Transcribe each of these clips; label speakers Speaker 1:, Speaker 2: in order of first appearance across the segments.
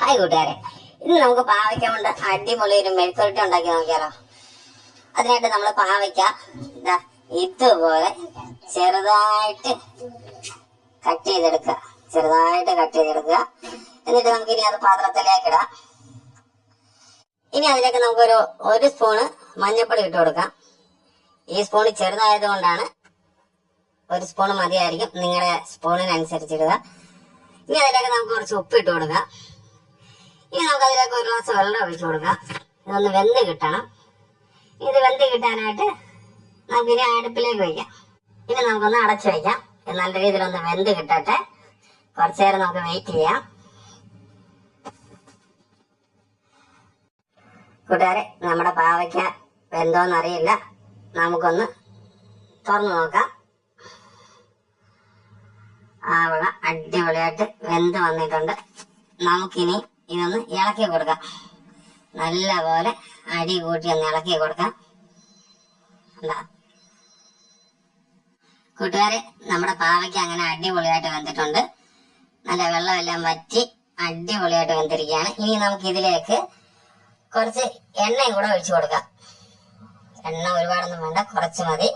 Speaker 1: Hi കൂട്ടുകാരെ, ഇന്ന് നമുക്ക് പാവയ്ക്ക കൊണ്ട് അടിപൊളി ഒരു മെഴുക്കുവരട്ടി ഉണ്ടാക്കി നോക്കിയാലോ. അതിനായിട്ട് നമ്മൾ പാവയ്ക്ക ഇതുപോലെ ചെറുതായിട്ട് കട്ട് ചെയ്തെടുക്കുക. എന്നിട്ട് നമുക്ക് ഇനി അത് പാത്രത്തിലേക്ക് ഇടാം. ഇനി അതിലേക്ക് നമുക്കൊരു 1 സ്പൂണ് മഞ്ഞൾപ്പൊടി ഇട്ട് കൊടുക്കാം. ഈ സ്പൂണ് ചെറുതായതുകൊണ്ടാണ് 1 സ്പൂണ് മതിയായിരിക്കും, നിങ്ങളുടെ സ്പൂണിനനുസരിച്ചിടുക. ഇനി അതിലേക്ക് നമുക്ക് കുറച്ച് ഉപ്പ് ഇട്ട് കൊടുക്കാം. ഇനി നമുക്ക് അതിലേക്ക് 1 ഗ്ലാസ് വെള്ളം ഒഴിച്ചു കൊടുക്കാം. ഇതൊന്ന് വെന്ത് കിട്ടണം. ഇത് വെന്ത് കിട്ടാനായിട്ട് നമുക്കിനി അടുപ്പിലേക്ക് വയ്ക്കാം. ഇനി നമുക്കൊന്ന് അടച്ചു വയ്ക്കാം. നല്ല രീതിയിലൊന്ന് വെന്ത് കിട്ടട്ടെ. കുറച്ചു നേരം നമുക്ക് വെയിറ്റ് ചെയ്യാം. കൂട്ടുകാരെ, നമ്മുടെ പാവയ്ക്ക വെന്തോന്നറിയില്ല. നമുക്കൊന്ന് തുറന്നു നോക്കാം. ആവള അടിപൊളിയായിട്ട് വെന്ത് വന്നിട്ടുണ്ട്. നമുക്കിനി ഇതൊന്ന് ഇളക്കി കൊടുക്കാം. നല്ലപോലെ അടി കൂട്ടി ഒന്ന് ഇളക്കി കൊടുക്കാം. കൂട്ടുകാരെ, നമ്മുടെ പാവയ്ക്ക് അങ്ങനെ അടിപൊളിയായിട്ട് വെന്തിട്ടുണ്ട്. നല്ല വെള്ളമെല്ലാം വറ്റി അടിപൊളിയായിട്ട് വെന്തിരിക്കുകയാണ്. ഇനി നമുക്ക് ഇതിലേക്ക് കുറച്ച് എണ്ണയും കൂടെ ഒഴിച്ചു കൊടുക്കാം. എണ്ണ ഒരുപാടൊന്നും വേണ്ട, കുറച്ച് മതി.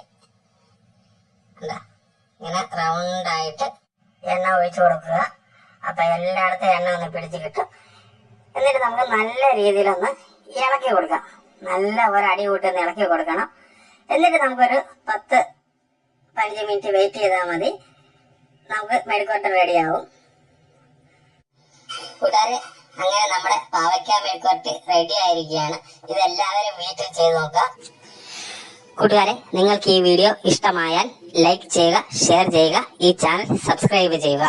Speaker 1: ഇങ്ങനെ റൗണ്ടായിട്ട് എണ്ണ ഒഴിച്ചു കൊടുക്കുക. അപ്പൊ എല്ലായിടത്തും എണ്ണ ഒന്ന് പിടിച്ച് കിട്ടും. എന്നിട്ട് നമുക്ക് നല്ല രീതിയിലൊന്ന് ഇളക്കി കൊടുക്കാം. നല്ല ഒരു അടി കൂട്ടി ഇളക്കി കൊടുക്കണം. എന്നിട്ട് നമുക്കൊരു 10-15 മിനിറ്റ് വെയിറ്റ് ചെയ്താൽ മതി. നമുക്ക് മെഴുക്കുവരട്ടി റെഡിയാവും. കൂട്ടുകാരെ, അങ്ങനെ നമ്മുടെ പാവയ്ക്ക മെഴുക്കുവരട്ടി റെഡി ആയിരിക്കുകയാണ്. ഇതെല്ലാവരും വീട്ടിൽ ചെയ്ത് നോക്കാം. കൂട്ടുകാരെ, നിങ്ങൾക്ക് ഈ വീഡിയോ ഇഷ്ടമായാൽ ലൈക്ക് ചെയ്യുക, ഷെയർ ചെയ്യുക, ഈ ചാനൽ സബ്സ്ക്രൈബ് ചെയ്യുക.